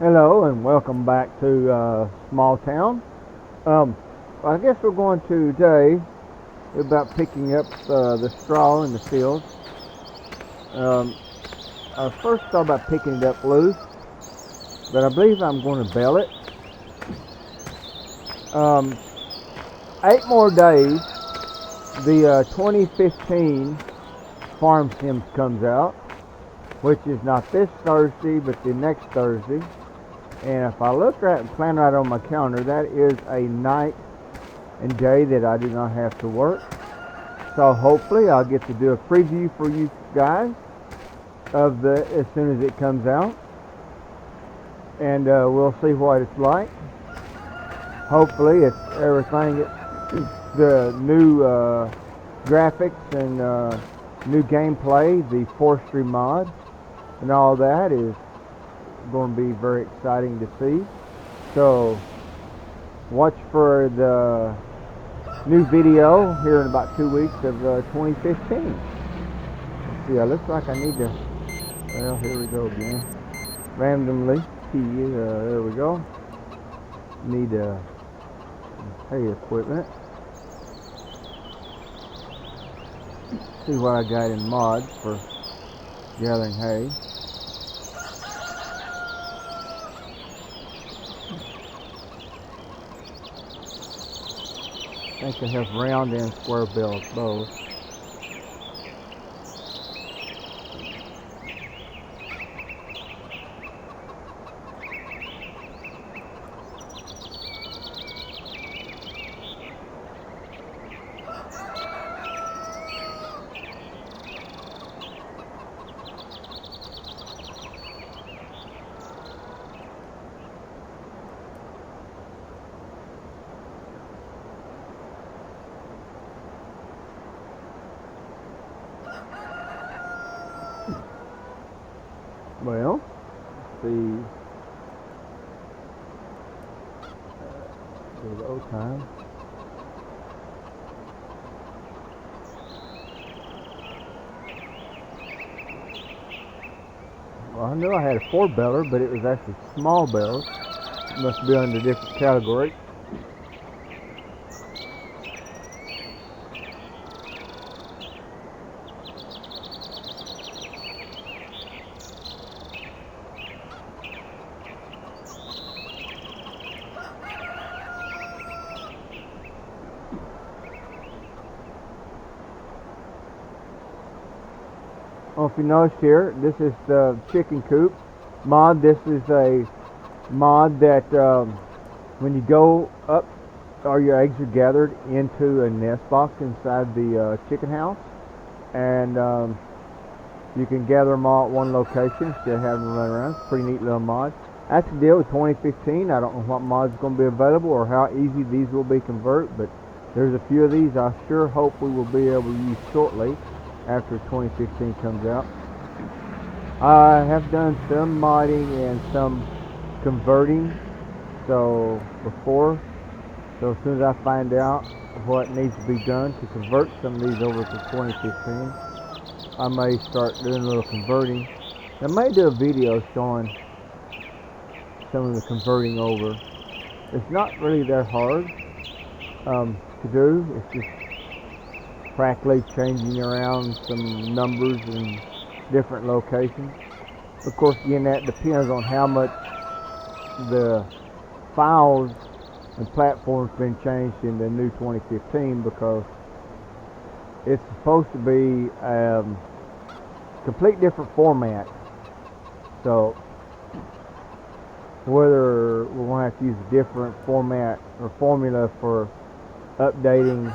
Hello and welcome back to Small Town. Um, I guess we're going to today about picking up the straw in the field. Um, I first thought about picking it up loose, but I believe I'm going to bale it. 8 more days, the 2015 Farm Sims comes out, which is not this Thursday, but the next Thursday. And if I look right and plan right on my calendar, that is a night and day that I do not have to work. So hopefully I'll get to do a preview for you guys of the as soon as it comes out, and we'll see what it's like. Hopefully it's everything. The new graphics and new gameplay, the forestry mod, and all that is going to be very exciting to see. So watch for the new video here in about 2 weeks of 2015. Let's see, it looks like I need to, well, here we go again. Randomly key, there we go. Need hay equipment. See what I got in mods for gathering hay. I think they have round and square bills both. Well, let's see. Go to old time. Well, I knew I had a 4-baler, but it was actually small balers. It must be under a different category. Well, if you notice here, this is the chicken coop mod. This is a mod that when you go up, or your eggs are gathered into a nest box inside the chicken house, and you can gather them all at one location instead of having them run around. It's a pretty neat little mod. That's the deal with 2015. I don't know what mods are going to be available or how easy these will be convert, but there's a few of these I sure hope we will be able to use shortly after 2015 comes out. I have done some modding and some converting before, so as soon as I find out what needs to be done to convert some of these over to 2015, I may start doing a little converting. I may do a video showing some of the converting over. It's not really that hard to do. It's just practically changing around some numbers in different locations. Of course, again, that depends on how much the files and platforms been changed in the new 2015, because it's supposed to be a complete different format. So whether we're going to have to use a different format or formula for updating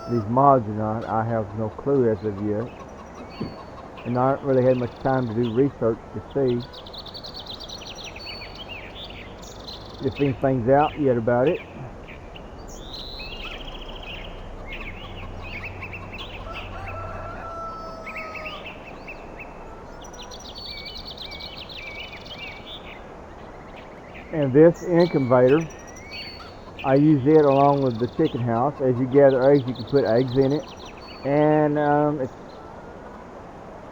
these mods or not, I have no clue as of yet, and I haven't really had much time to do research to see if anything's out yet about it. And this incubator, I use it along with the chicken house. As you gather eggs, you can put eggs in it, and it's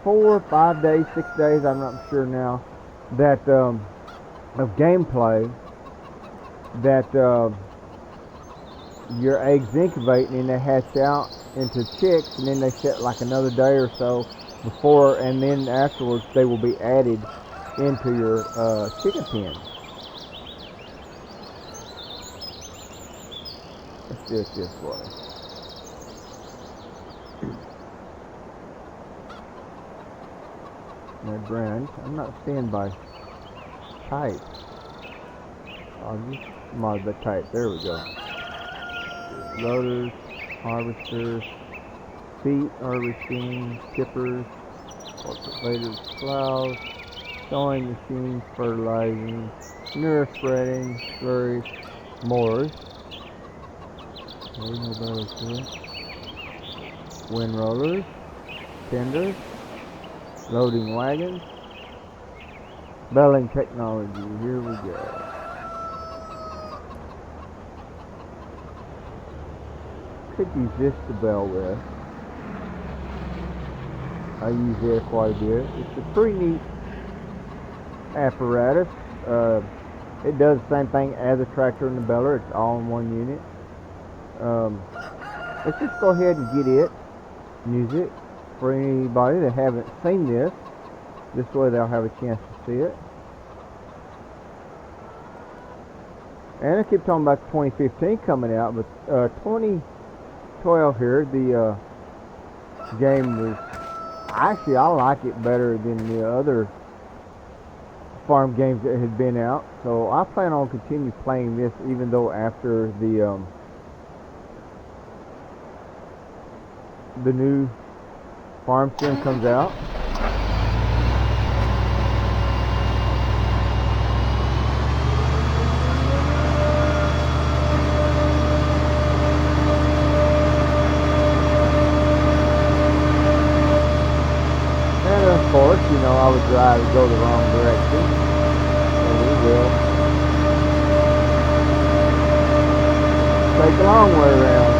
4 or 5 days, 6 days, I'm not sure now, that of gameplay that your eggs incubate and then they hatch out into chicks, and then they set like another day or so before, and then afterwards they will be added into your chicken pen. Let's do it this way. My brand, I'm not seeing by type. I'll just mod the type. There we go. Loaders, harvesters, feet harvesting, tippers, cultivators, plows, sowing machines, fertilizing, manure spreading, slurry, mowers. Wind rollers, tenders, loading wagons, baling technology. Here we go. Could use this to bale with. I use it quite a bit. It's a pretty neat apparatus. It does the same thing as a tractor and the baler. It's all in one unit. Let's just go ahead and get it and use it for anybody that haven't seen this. This way they'll have a chance to see it. And I keep talking about 2015 coming out, but 2012 here, the game was, actually I like it better than the other farm games that had been out. So I plan on continue playing this even though after the new farm sim comes out. And of course, you know, I would drive to go the wrong direction. So we will take the long way around.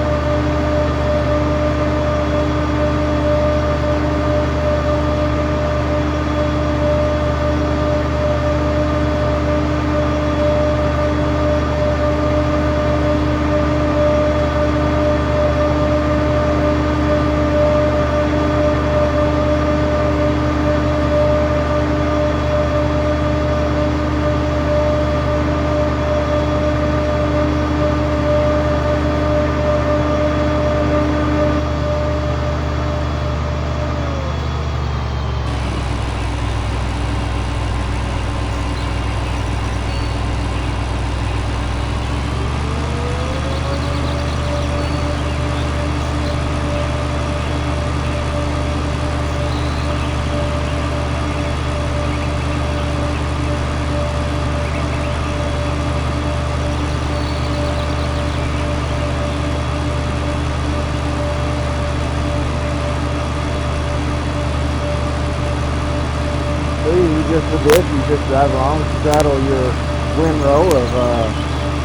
Just with this, you just drive along, straddle your windrow of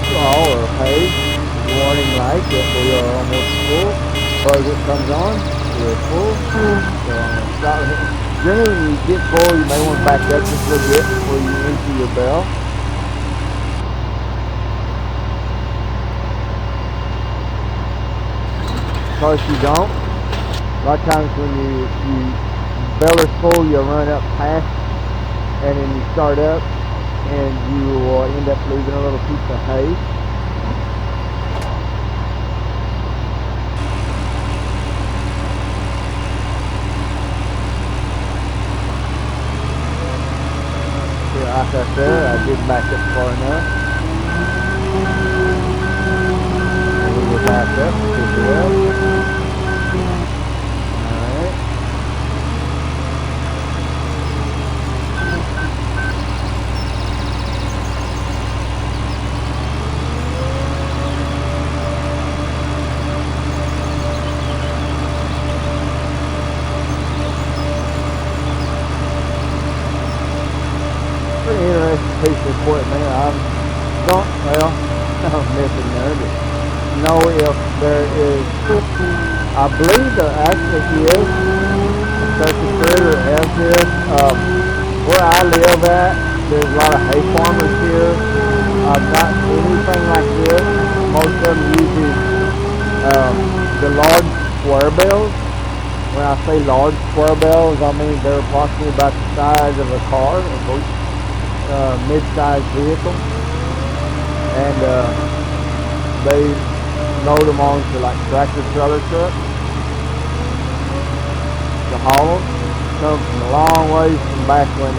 straw or hay, warning light that we are almost full. Buzzer comes on, we're full. So generally, when you get full, you may want to back up just a little bit before you empty your bell. Because you don't, a lot of times when you bell is full, you'll run up past, and then you start up and you will end up leaving a little piece of hay. So like I said, I did back up far enough. And we will back up as well. Alright. Pretty interesting piece of equipment. I'm missing there, but know if there is, I believe there actually is such a critter as this. Where I live at, There's a lot of hay farmers here. Not anything like this. Most of them use the large square bales. When I say large square bales, I mean they're approximately about the size of a car, a mid-sized vehicle, and they load them onto like tractor trailer trucks to haul them. Come from a long ways from back when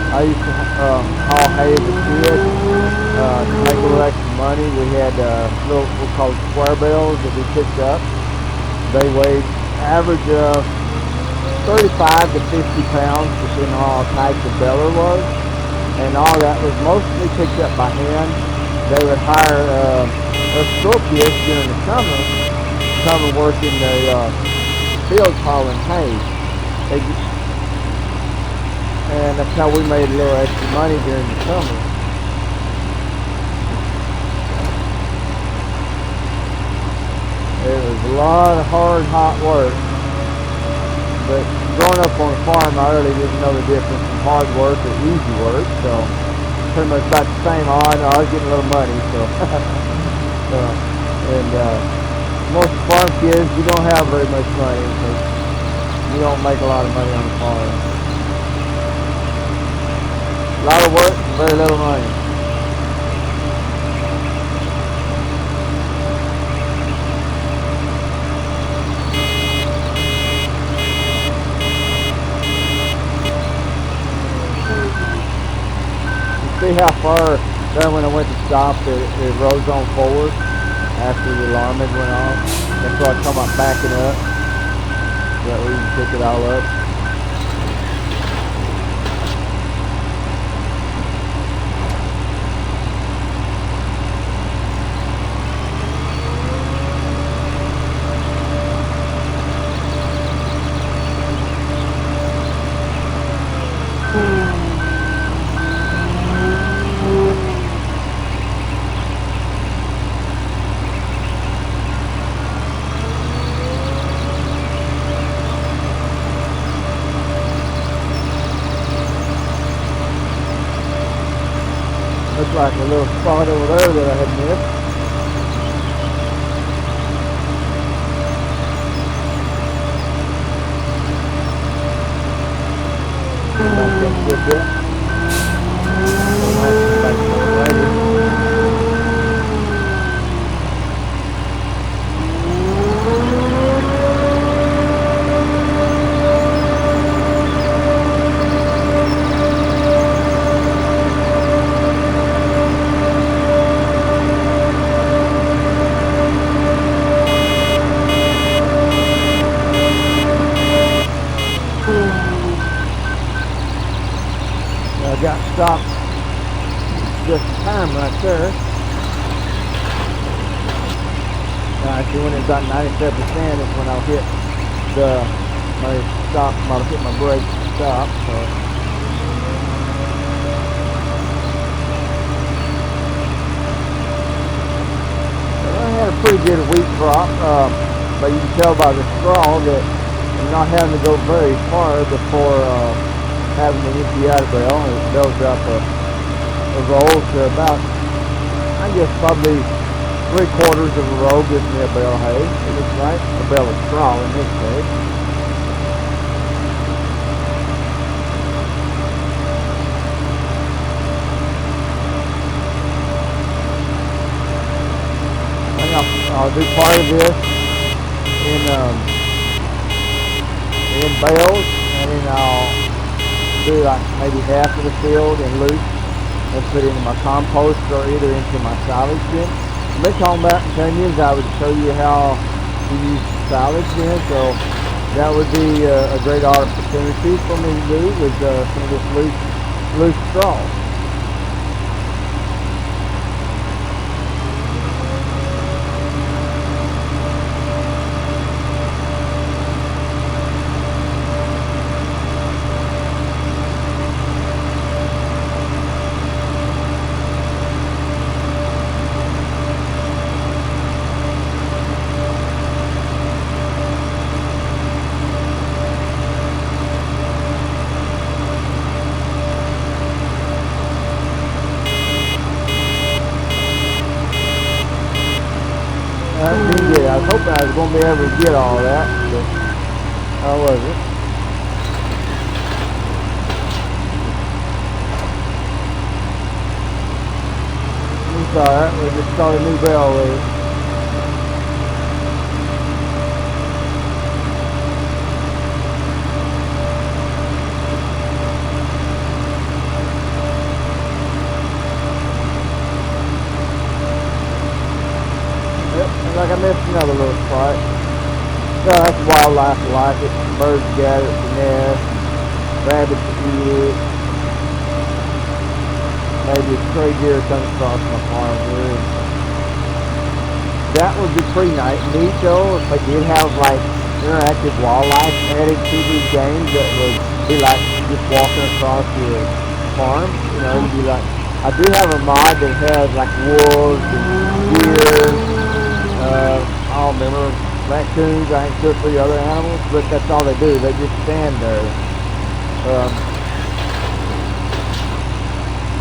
I used to haul hay as a kid to make a little extra money. We had little what we call square bales that we picked up. They weighed average of 35 to 50 pounds, depending on how tight the baler was. And all that was mostly picked up by hand. They would hire us school kids during the summer to come and work in the fields hauling hay. And that's how we made a little extra money during the summer. It was a lot of hard, hot work. But growing up on a farm, I really didn't know the difference from hard work or easy work. So pretty much about the same. I was getting a little money. So, most farm kids, you don't have very much money because you don't make a lot of money on the farm. A lot of work, very little money. See how far there when I went to stop, it rose on forward after the alarm had went off. That's why I come up backing up so that we can pick it all up. Looks like a little spot over there that I had missed. Back up a good bit. Back later. I got stopped just in time right there. Actually, when it's about 97% is when I'll hit my stop. I'll hit my brake to stop. So. I had a pretty good wheat crop, but you can tell by the straw that I'm not having to go very far before having an empty out bale. It builds up a roll to about, I guess probably 3/4 of a roll gives me a bale of hay. It looks like a bale of straw in this case. I think I'll do part of this in bales, and then I'll do like maybe half of the field and loose and put it into my compost or either into my silage bin. I've been talking about in 10 years I would show you how to use silage bin, so that would be a great opportunity for me to do with some of this loose straw. I was hoping I was going to be able to get all that, but I wasn't. It's alright, we just started a new bell with it. Like I missed another little spot. So that's wildlife like it. Birds gather it to nest. Rabbits eat it. Maybe a stray deer comes across my farm here. That would be pretty neat though if they did have like interactive wildlife added to these games that would be like just walking across your farm. You know, it'd be like, I do have a mod that has like wolves and deer. I don't remember, raccoons, I think 2 or 3 other animals, but that's all they do. They just stand there.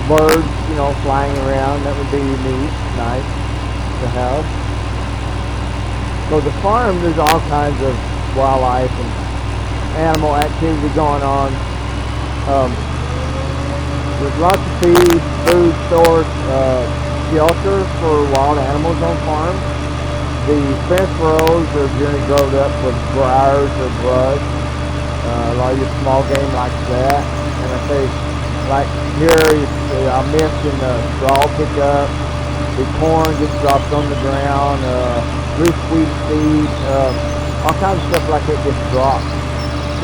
Birds, you know, flying around, that would be neat, nice to have. So the farm, there's all kinds of wildlife and animal activity going on. There's lots of feed, food stores, shelter for wild animals on farms. The fence rows are generally grown up with briars or brush. A lot of your small game likes that. And I say, like here, I mentioned straw pickup. The corn gets dropped on the ground. Loose wheat seed. All kinds of stuff like that gets dropped.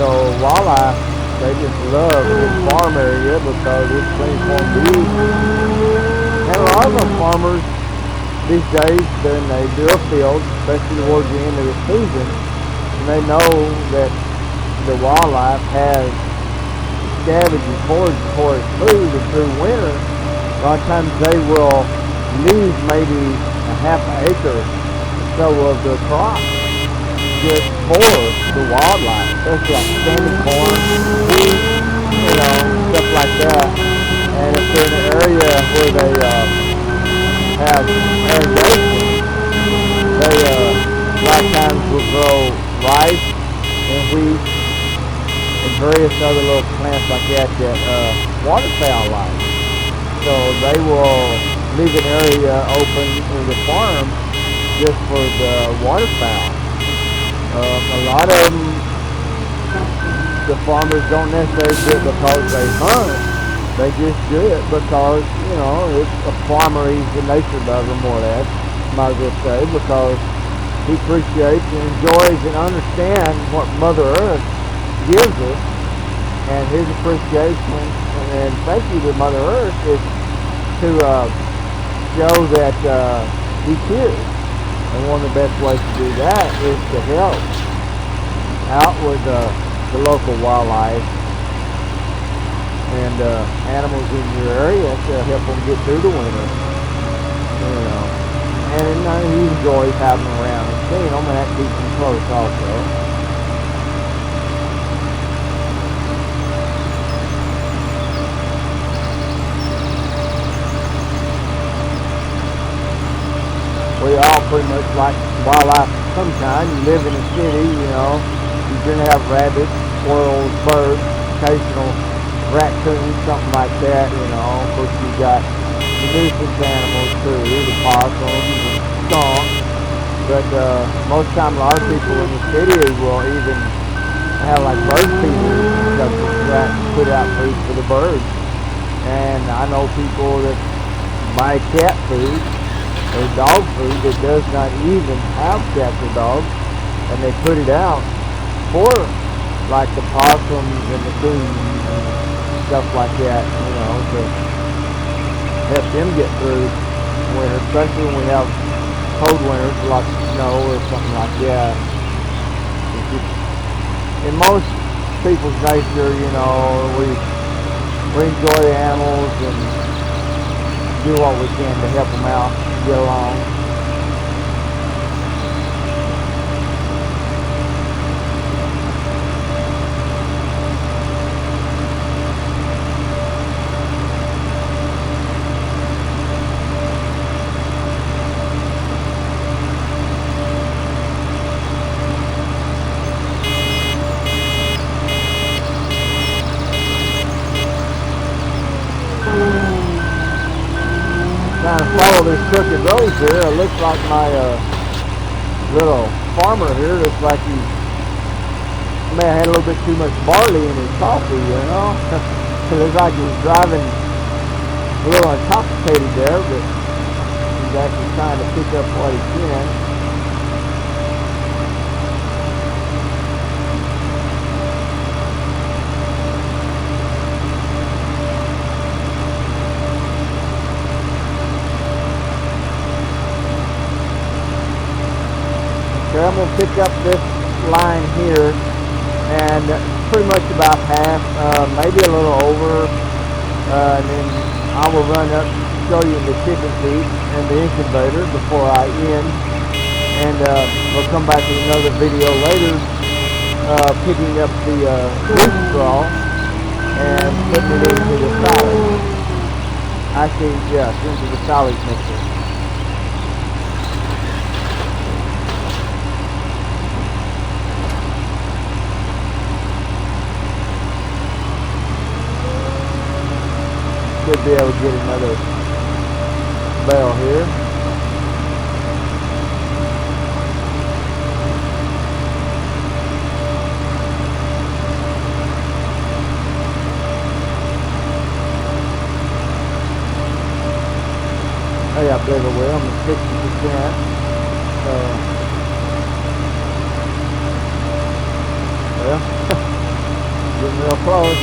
So wildlife, they just love this farm area because it's clean corn beef. And a lot of them farmers these days, then they do a field, especially towards the end of the season, and they know that the wildlife has scavenging for its food, and through winter, a lot of times they will leave maybe a half acre or so of the crop just for the wildlife, especially like standing corn, wheat, you know, stuff like that. And if they're in an area where they have irrigation, they a lot of times will grow rice and wheat and various other little plants like that waterfowl like. So they will leave an area open in the farm just for the waterfowl. A lot of them, the farmers don't necessarily do it because they hunt. They just do it because, you know, it's a farmer. He's the nature lover, more or less, might as well say, because he appreciates and enjoys and understands what Mother Earth gives us, and his appreciation and thank you to Mother Earth is to show that he cares. And one of the best ways to do that is to help out with the local wildlife and animals in your area to help them get through the winter, you know. And he enjoys having them around and seeing them, and that keeps them close also. We all pretty much like wildlife of some kind. You live in a city, you know, you're going to have rabbits, squirrels, birds, occasional raccoons, something like that, you know. Of course, you got the nuisance animals too, the possums and skunks. But most of the time, a lot of people in the city will even have like bird feeders and stuff that put out food for the birds. And I know people that buy cat food or dog food that does not even have cats or dogs, and they put it out for like the possums and the coons and stuff like that, you know, to help them get through winter, especially when we have cold winters, like snow or something like that. In most people's nature, you know, we enjoy the animals and do what we can to help them out, get along. kind of follow this crooked road here. It looks like my little farmer here looks like he may have had a little bit too much barley in his coffee, you know. It looks like he's driving a little intoxicated there, but he's actually trying to pick up what he can. Okay, I'm going to pick up this line here, and pretty much about half, maybe a little over, and then I will run up and show you the chicken feed and the incubator before I end, and we'll come back with another video later, picking up the wheat straw and putting it into the silage. Actually, yes, into the silage mixer. Should be able to get another bale here. Oh yeah, I believe it will. I'm at 60%. Well, getting real close.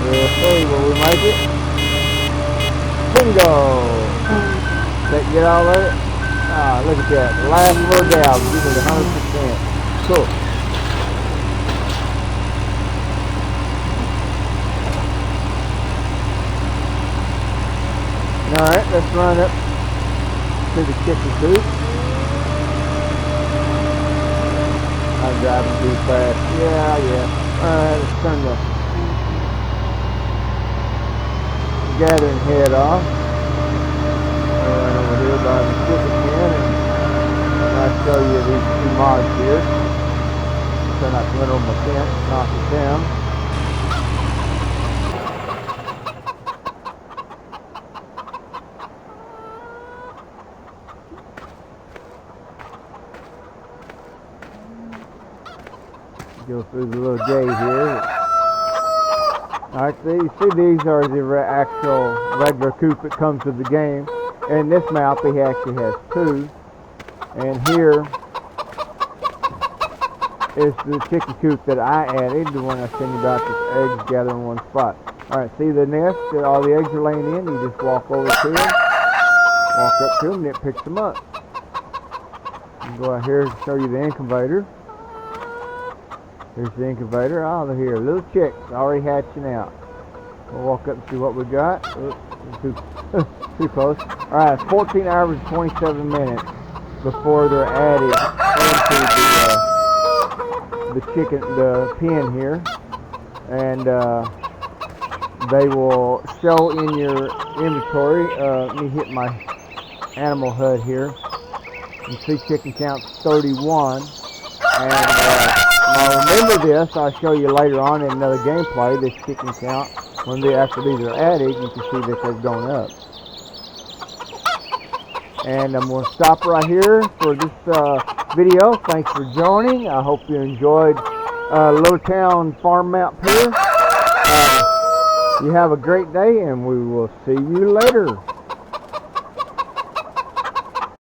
We'll see, will we make it? Bingo! Did you get all of it? Ah, look at that. The last word down, giving it 100%. Cool. Alright, let's run up to the chicken coop. I'm driving too fast. Yeah. Alright, let's turn the gathering head off. Run over here by the chicken pen, and I'll show you these two mods here. Try not to run over my fence, knock it down. Go through the little gate here. Alright, so you see these are the actual regular coop that comes with the game. And this mouth he actually has two. And here is the chicken coop that I added, the one I sent you about this eggs gathered in one spot. Alright, see the nest that all the eggs are laying in? You just walk over to them, walk up to them, and it picks them up. You can go out here and show you the incubator. Here's the incubator. Oh, look here, little chicks already hatching out. We'll walk up and see what we got. Oops, too close. All right, 14 hours and 27 minutes before they're added into the pen here, and they will show in your inventory. Let me hit my animal HUD here. You see chicken count's 31, and now remember this, I'll show you later on in another gameplay, this chicken count, after these are added, you can see that they've gone up. And I'm going to stop right here for this video. Thanks for joining. I hope you enjoyed Little Town Farm Map here. You have a great day, and we will see you later.